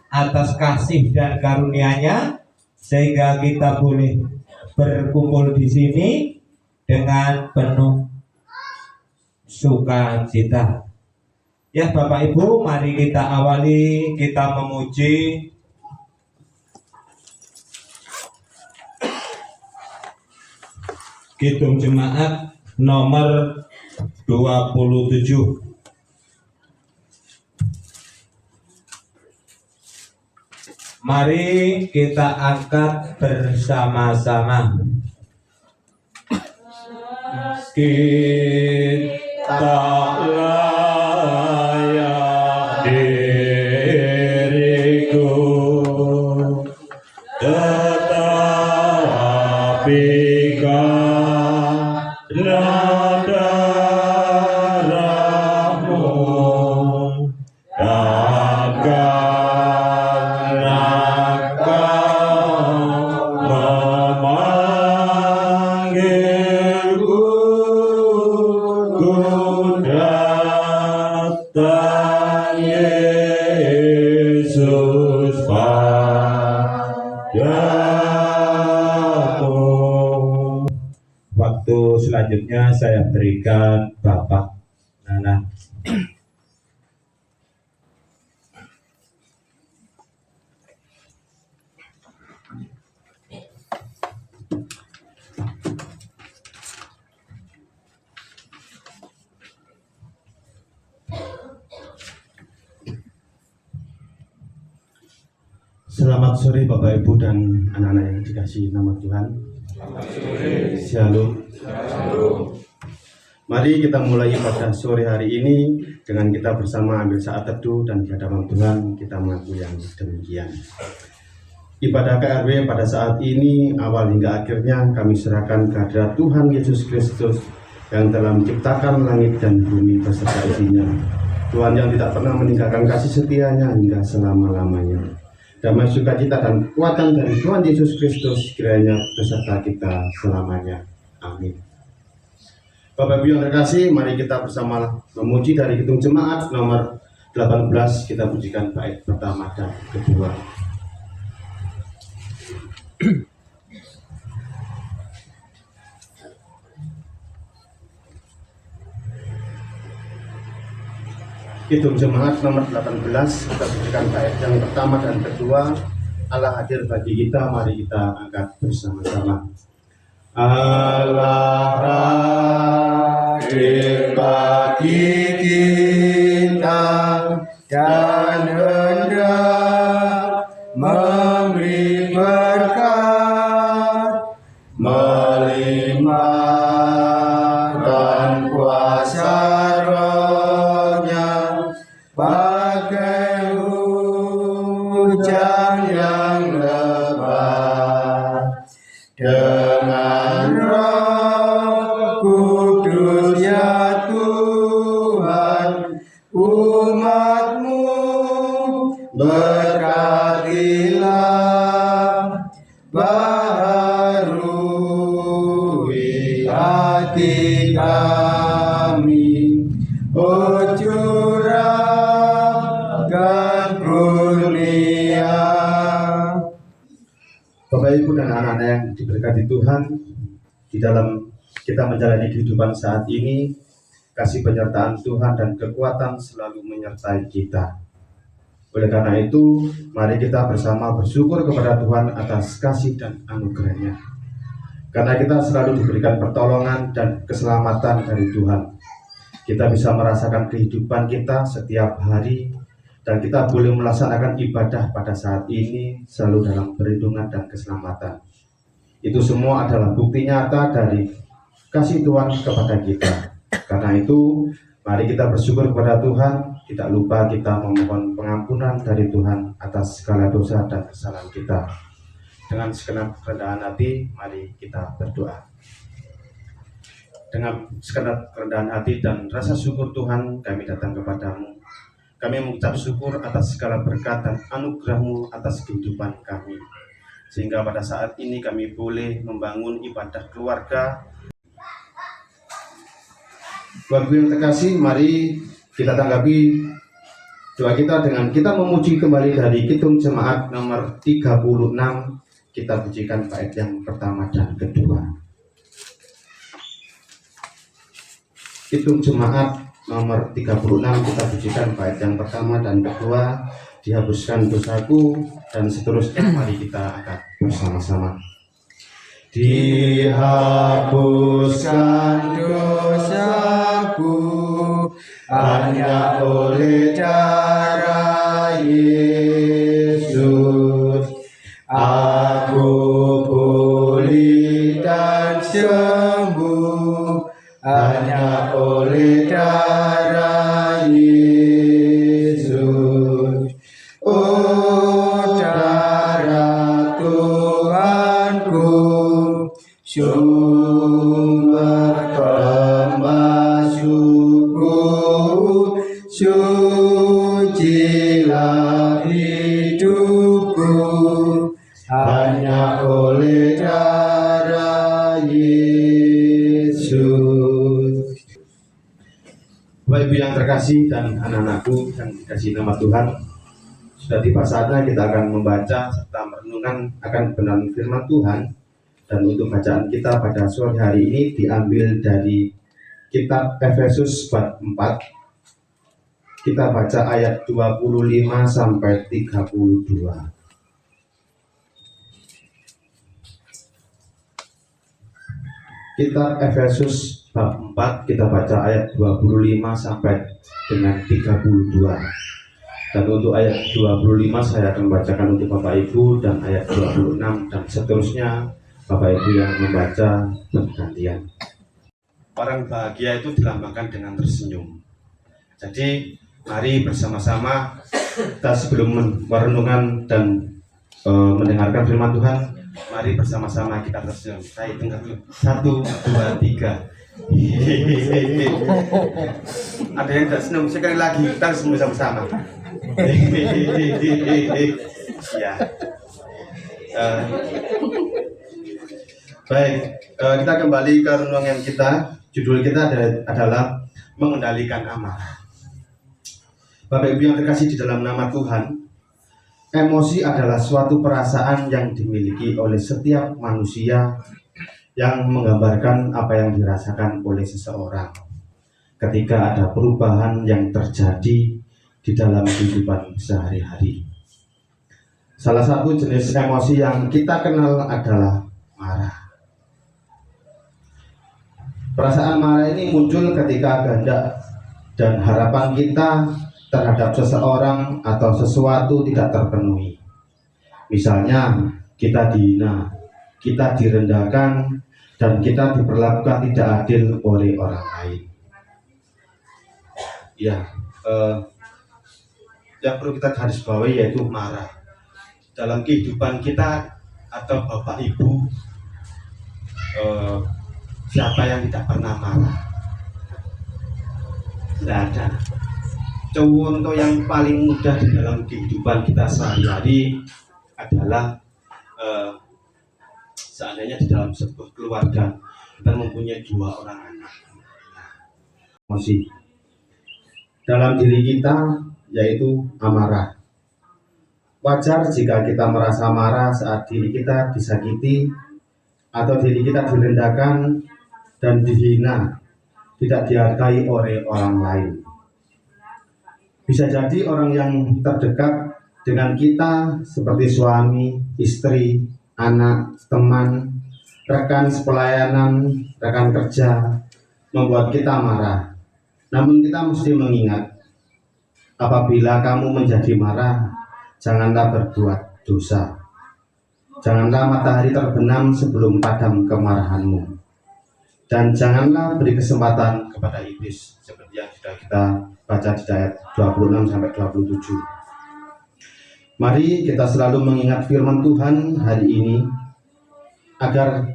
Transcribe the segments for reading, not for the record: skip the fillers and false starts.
atas kasih dan karunia-Nya sehingga kita boleh berkumpul di sini dengan penuh sukacita. Ya Bapak Ibu, mari kita awali kita memuji Kidung Jemaat nomor 27. Mari kita angkat bersama-sama. Kita layak diriku, tetapi karena darah-Mu dan karena Kau memanggilku, ku datang Yesus padamu. Waktu selanjutnya saya berikan Bapak Nana. Selamat sore Bapak Ibu dan anak-anak yang dikasihi nama Tuhan. Shalom. Mari kita mulai pada sore hari ini dengan kita bersama ambil saat teduh dan di hadapan Tuhan kita mengaku yang demikian. Ibadah KRW pada saat ini awal hingga akhirnya kami serahkan kehadirat Tuhan Yesus Kristus yang telah menciptakan langit dan bumi beserta isinya. Tuhan yang tidak pernah meninggalkan kasih setia-Nya hingga selama-lamanya. Damai sukacita dan kekuatan dari Tuhan Yesus Kristus kiranya beserta kita selamanya. Amin. Bapak Ibu yang terkasih, mari kita bersama memuji dari Kidung Jemaat nomor 18. Kita pujikan bait pertama dan kedua. Kidung Jemaat nomor 18, kita pujikan bait yang pertama dan kedua. Allah hadir bagi kita, mari kita angkat bersama-sama. Allah hadir bagi kita dan hendak memberi berkat, melimpahkan kuasa Roh-Nya bagai hujan yang lebat, dengan Roh Kudus ya Tuhan umat-Mu berkatilah, baharui hati kami, oh curahkan kurnia. Bapak Ibu dan anak-anak yang diberkati Tuhan, di dalam kita menjalani kehidupan saat ini, kasih penyertaan Tuhan dan kekuatan selalu menyertai kita. Oleh karena itu, mari kita bersama bersyukur kepada Tuhan atas kasih dan anugerah-Nya. Karena kita selalu diberikan pertolongan dan keselamatan dari Tuhan. Kita bisa merasakan kehidupan kita setiap hari, dan kita boleh melaksanakan ibadah pada saat ini selalu dalam perlindungan dan keselamatan. Itu semua adalah bukti nyata dari kasih Tuhan kepada kita. Karena itu, mari kita bersyukur kepada Tuhan, tidak lupa kita memohon pengampunan dari Tuhan atas segala dosa dan kesalahan kita. Dengan segenap kerendahan hati, mari kita berdoa. Dengan segenap kerendahan hati dan rasa syukur Tuhan, kami datang kepadamu. Kami mengucap syukur atas segala berkat dan anugerah-Mu atas kehidupan kami. Sehingga pada saat ini kami boleh membangun ibadah keluarga. Bapak yang terkasih, mari kita tanggapi Doa kita dengan kita memuji kembali dari Kidung Jemaat nomor 36. Kita pujikan bait yang pertama dan kedua. Kidung Jemaat nomor 36 kita pujikan bait yang pertama dan kedua. Dihapuskan dosaku dan seterusnya. Mari kita angkat bersama-sama. Dihapuskan dosaku hanya oleh darah Yesus, aku pulih dan sembuh hanya oleh darah Yesus. Oh darah Tuhanku, sumber pemasuku, sucilah hidupku hanya oleh darah Yesus. Bapak Ibu yang terkasih dan anak-anakku yang dikasihi nama Tuhan, sudah tiba saatnya kita akan membaca serta merenungkan akan kebenaran firman Tuhan. Dan untuk bacaan kita pada sore hari ini diambil dari kitab Efesus bab 4. Kita baca ayat 25 sampai 32. Kitab Efesus bab 4 kita baca ayat 25 sampai dengan 32. Dan untuk ayat 25 saya akan membacakan untuk Bapak Ibu, dan ayat 26 dan seterusnya Bapak Ibu yang membaca bergantian. Orang bahagia itu dilambangkan dengan tersenyum. Jadi mari bersama-sama kita sebelum merenungkan dan mendengarkan firman Tuhan, mari bersama-sama kita tersenyum. Saya hitung dulu. 1, 2, 3. Ada yang tidak senyum, sekali lagi kita senyum sama-sama. Ya. Baik, kita kembali ke renungan kita. Judul kita adalah mengendalikan amarah. Bapak Ibu yang terkasih di dalam nama Tuhan, emosi adalah suatu perasaan yang dimiliki oleh setiap manusia yang menggambarkan apa yang dirasakan oleh seseorang ketika ada perubahan yang terjadi di dalam kehidupan sehari-hari. Salah satu jenis emosi yang kita kenal adalah marah. Perasaan marah ini muncul ketika kehendak dan harapan kita terhadap seseorang atau sesuatu tidak terpenuhi. Misalnya, kita dihina, kita direndahkan, dan kita diperlakukan tidak adil oleh orang lain. Yang perlu kita garis bawahi yaitu marah. Dalam kehidupan kita atau Bapak Ibu, siapa yang tidak pernah marah? Tidak ada. Contoh yang paling mudah di dalam kehidupan kita sehari-hari adalah seandainya di dalam sebuah keluarga kita mempunyai 2 orang anak. Emosi dalam diri kita yaitu amarah. Wajar jika kita merasa marah saat diri kita disakiti atau diri kita direndahkan dan dihina, tidak dihargai oleh orang lain. Bisa jadi orang yang terdekat dengan kita seperti suami, istri, anak, teman, rekan sepelayanan, rekan kerja membuat kita marah. Namun kita mesti mengingat, apabila kamu menjadi marah, janganlah berbuat dosa. Janganlah matahari terbenam sebelum padam kemarahanmu. Dan janganlah beri kesempatan kepada iblis, seperti yang sudah kita baca di ayat 26 sampai 27. Mari kita selalu mengingat firman Tuhan hari ini agar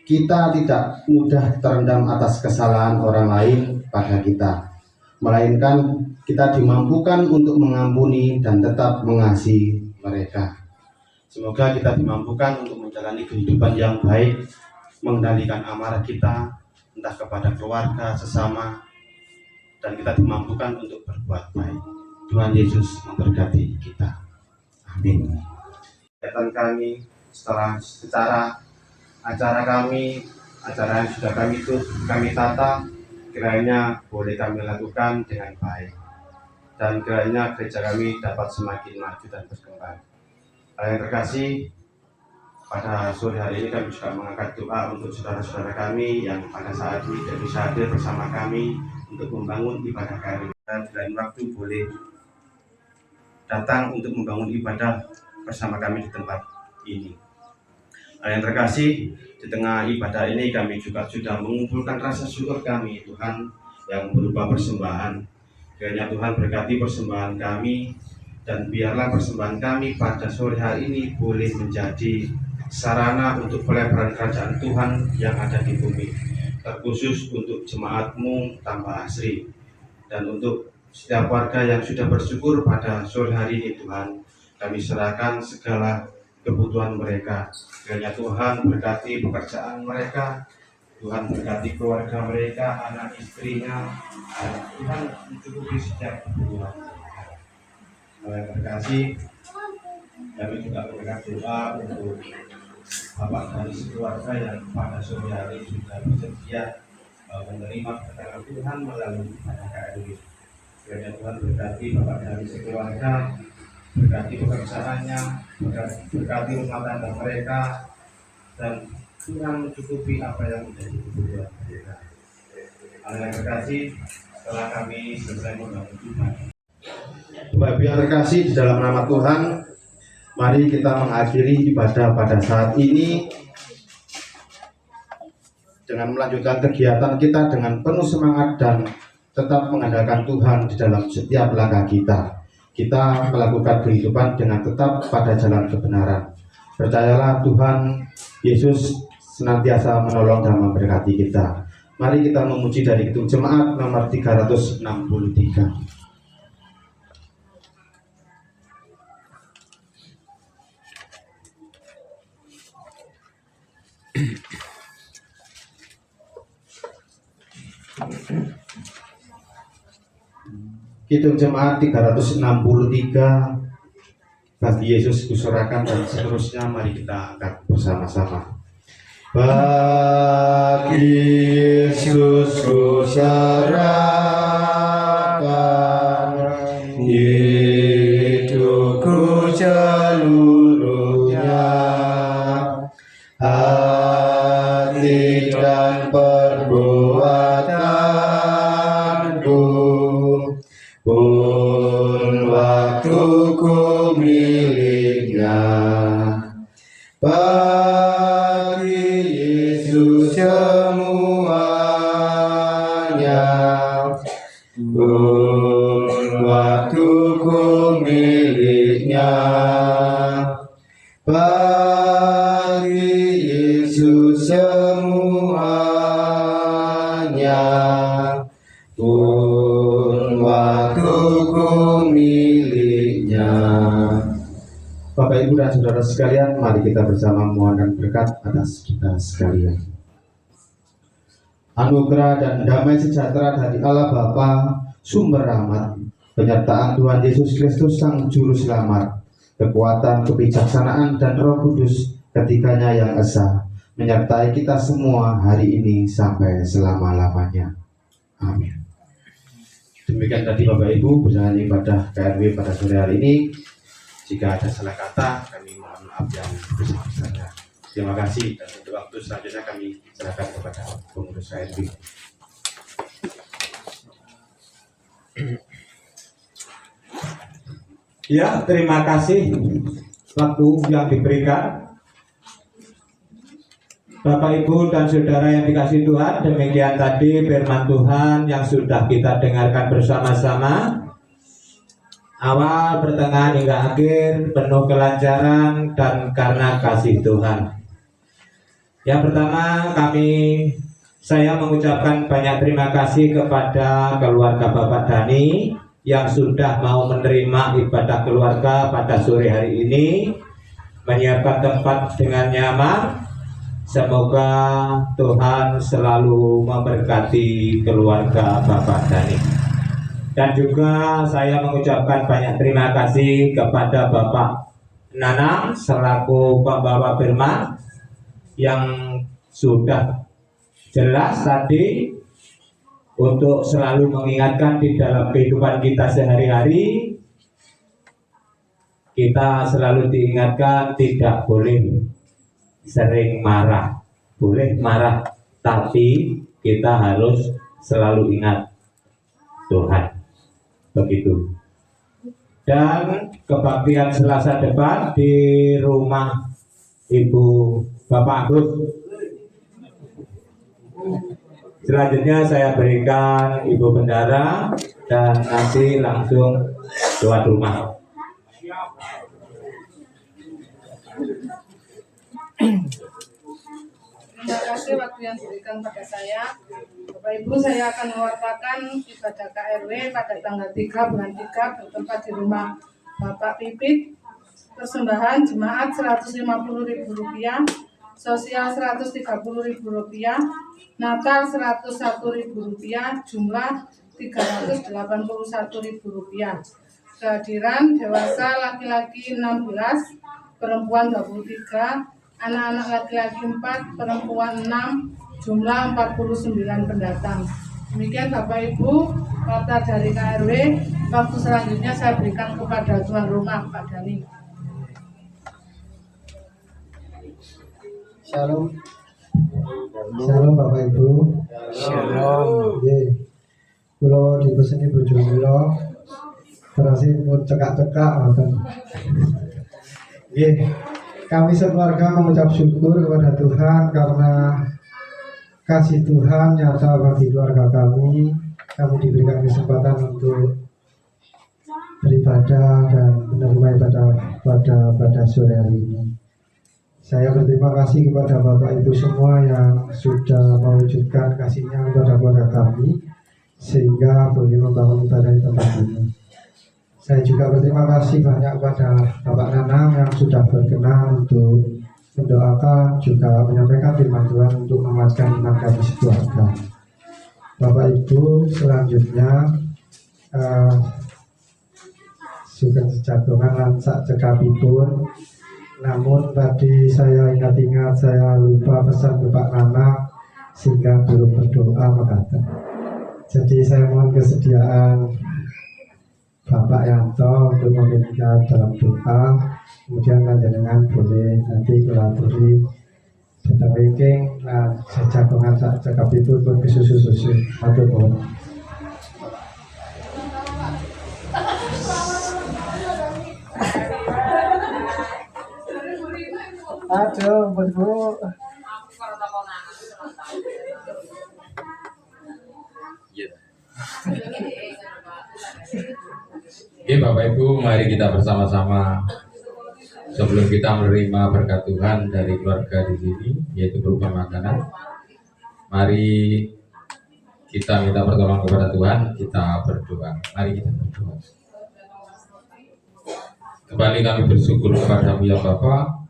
kita tidak mudah terendam atas kesalahan orang lain pada kita, melainkan kita dimampukan untuk mengampuni dan tetap mengasihi mereka. Semoga kita dimampukan untuk menjalani kehidupan yang baik, mengendalikan amarah kita entah kepada keluarga, sesama, dan kita dimampukan untuk berbuat baik. Tuhan Yesus memberkati kita. Amin. Kegiatan kami secara acara yang sudah kami tata, kiranya boleh kami lakukan dengan baik, dan kiranya gereja kami dapat semakin maju dan berkembang. Yang terkasih, pada sore hari ini kami juga mengangkat doa untuk saudara-saudara kami yang pada saat ini tidak bisa hadir bersama kami untuk membangun ibadah kami. Dan di lain waktu boleh datang untuk membangun ibadah bersama kami di tempat ini. Yang terkasih, di tengah ibadah ini kami juga sudah mengumpulkan rasa syukur kami Tuhan yang berupa persembahan. Kiranya Tuhan berkati persembahan kami, dan biarlah persembahan kami pada sore hari ini boleh menjadi sarana untuk pelebaran kerajaan Tuhan yang ada di bumi, terkhusus untuk jemaat-Mu tambah asri, dan untuk setiap warga yang sudah bersyukur pada sore hari ini Tuhan, kami serahkan segala kebutuhan mereka. Kiranya Tuhan berkati pekerjaan mereka, Tuhan berkati keluarga mereka, anak istrinya, dan Tuhan mencukupi setiap kebutuhan. Yang terkasih, kami juga berkat doa untuk Bapak dari keluarga yang pada sore hari sudah bersedia menerima kedatangan Tuhan melalui ibadah KRW. Kiranya Tuhan berkati Bapak dari keluarga, berkati pekerjaannya, berkati rumah tangga mereka, dan Tuhan mencukupi apa yang menjadi kebutuhan mereka. Yang terkasih, setelah kami selesai membangun Tuhan, Bapak Ibu yang terkasih di dalam nama Tuhan, mari kita mengakhiri ibadah pada saat ini dengan melanjutkan kegiatan kita dengan penuh semangat dan tetap mengandalkan Tuhan di dalam setiap langkah kita. Kita melakukan kehidupan dengan tetap pada jalan kebenaran. Percayalah Tuhan Yesus senantiasa menolong dan memberkati kita. Mari kita memuji dari Kidung Jemaat nomor 363. Kidung Jemaat 363, bagi Yesus kuserahkan, dan seterusnya mari kita angkat bersama-sama. Bagi Yesus kuserahkan hidupku seluruhnya, hati dan perbuatanku, pun waktuku miliknya. Bagi Yesus semuanya, pun waktuku miliknya. Bagi Yesus semuanya, pun waktuku miliknya. Bapak, Ibu, dan saudara sekalian, mari kita bersama memohonkan berkat atas kita sekalian. Anugerah dan damai sejahtera dari Allah Bapa, sumber rahmat, penyertaan Tuhan Yesus Kristus Sang Juru Selamat, kekuatan, kebijaksanaan, dan Roh Kudus ketikanya yang esa, menyertai kita semua hari ini sampai selama-lamanya. Amin. Demikian tadi Bapak Ibu berjalan ibadah KRW pada sore hari ini. Jika ada salah kata, kami mohon maaf yang besar-besarnya. Terima kasih, dan untuk waktu selanjutnya kami serahkan kepada pengurus KRW. Ya, terima kasih waktu yang diberikan. Bapak, Ibu, dan saudara yang dikasihi Tuhan, demikian tadi firman Tuhan yang sudah kita dengarkan bersama-sama. Awal, pertengahan, hingga akhir penuh kelancaran dan karena kasih Tuhan. Yang pertama, saya mengucapkan banyak terima kasih kepada keluarga Bapak Dani yang sudah mau menerima ibadah keluarga pada sore hari ini, menyiapkan tempat dengan nyaman. Semoga Tuhan selalu memberkati keluarga Bapak Dani. Dan juga saya mengucapkan banyak terima kasih kepada Bapak Nanang selaku pembawa firman yang sudah jelas tadi untuk selalu mengingatkan di dalam kehidupan kita sehari-hari. Kita selalu diingatkan tidak boleh sering marah, boleh marah, tapi kita harus selalu ingat Tuhan. Begitu. Dan kebaktian Selasa depan di rumah Ibu Bapak Agus. Selanjutnya saya berikan Ibu Bendara dan nanti langsung tuan rumah. Terima kasih waktu yang diberikan pada saya. Bapak Ibu, saya akan mewartakan ibadah KRW pada tanggal 3 bulan 3 bertempat di rumah Bapak Pipit. Persembahan jemaat Rp150.000, sosial Rp130.000, Natal Rp101.000, jumlah Rp381.000. Kehadiran dewasa laki-laki 16, perempuan 23, anak-anak laki-laki 4, perempuan 6, jumlah 49 pendatang. Demikian Bapak Ibu, kata dari KRW. Waktu selanjutnya saya berikan kepada tuan rumah, Pak Dani. Shalom. Shalom Bapak Ibu. Shalom. Nggih. Kula dipeseni bojo kula terasi pun cekak-cekak wonten. Nggih. Kami sekeluarga mengucap syukur kepada Tuhan karena kasih Tuhan nyata bagi keluarga kami. Kami diberikan kesempatan untuk beribadah dan menerima ibadah pada sore hari ini. Saya berterima kasih kepada Bapak Ibu semua yang sudah mewujudkan kasihnya kepada keluarga kami sehingga boleh membangun ibadah di tempat ini. Saya juga berterima kasih banyak kepada Bapak Nanang yang sudah berkenan untuk mendoakan juga menyampaikan firman Tuhan untuk menguatkan iman kami sekeluarga. Bapak Ibu, selanjutnya Sugeng Sejagongan lansak cekapipun. Namun tadi saya ingat-ingat saya lupa pesan Bapak Nana sehingga belum berdoa mengatakan. Jadi saya mohon kesediaan Bapak Yanto untuk memimpin dalam doa. Kemudian panjenengan boleh nanti kulaturi datang wiking nah sejagongan cekapipun pun kesusu-susu. Matur nuwun. Aduh, Bu. Oke Bapak Ibu, mari kita bersama-sama sebelum kita menerima berkat Tuhan dari keluarga di sini, yaitu berupa makanan. Mari kita minta pertolongan kepada Tuhan, kita berdoa. Mari kita berdoa. Kembali kami bersyukur kepada-Mu ya Bapa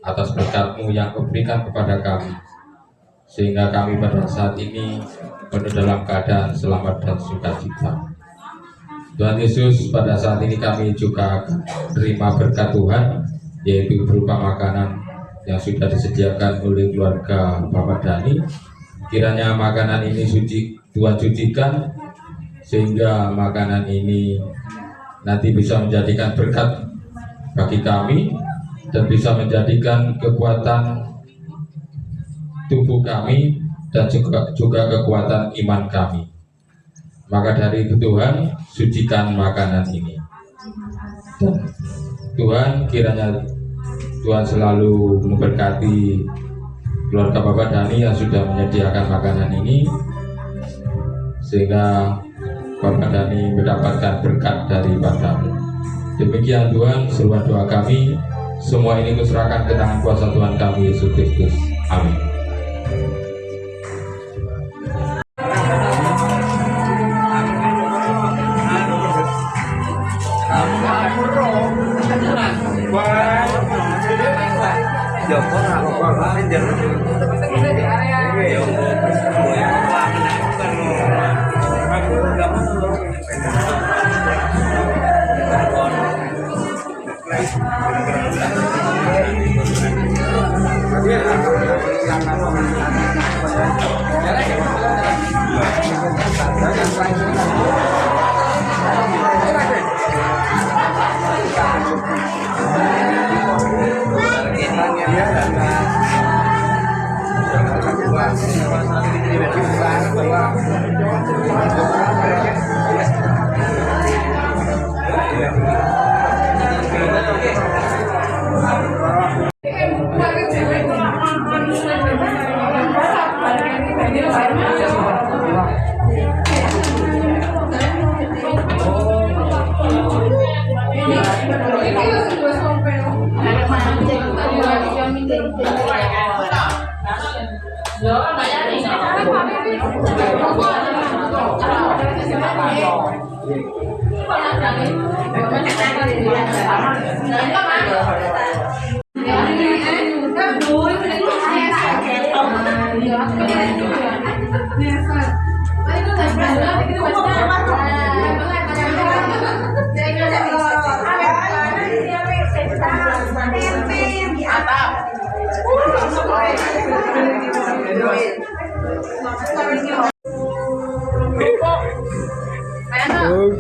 atas berkat-Mu yang Kau berikan kepada kami, sehingga kami pada saat ini penuh dalam keadaan selamat dan sukacita. Tuhan Yesus, pada saat ini kami juga akan terima berkat Tuhan, yaitu berupa makanan yang sudah disediakan oleh keluarga Bapak Dani. Kiranya makanan ini Tuhan sucikan, sehingga makanan ini nanti bisa menjadikan berkat bagi kami dan bisa menjadikan kekuatan tubuh kami dan juga kekuatan iman kami. Maka dari itu Tuhan, sucikan makanan ini. Dan Tuhan, kiranya Tuhan selalu memberkati keluarga Bapak Dani yang sudah menyediakan makanan ini, sehingga Bapak Dani mendapatkan berkat daripada-Mu. Demikian Tuhan, seruan doa kami. Semua ini kuserahkan ke tangan kuasa Tuhan kami Yesus Kristus. Amin. Joko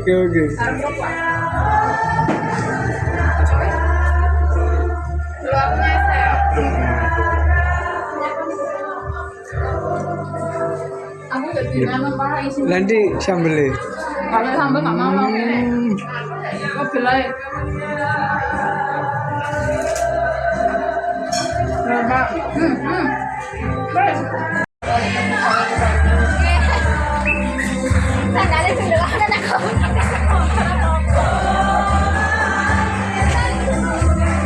Oke. Aku gak gimana Pak isi. Nanti sambelnya. Kalau sambal nggak mau. Kok belai? Pak.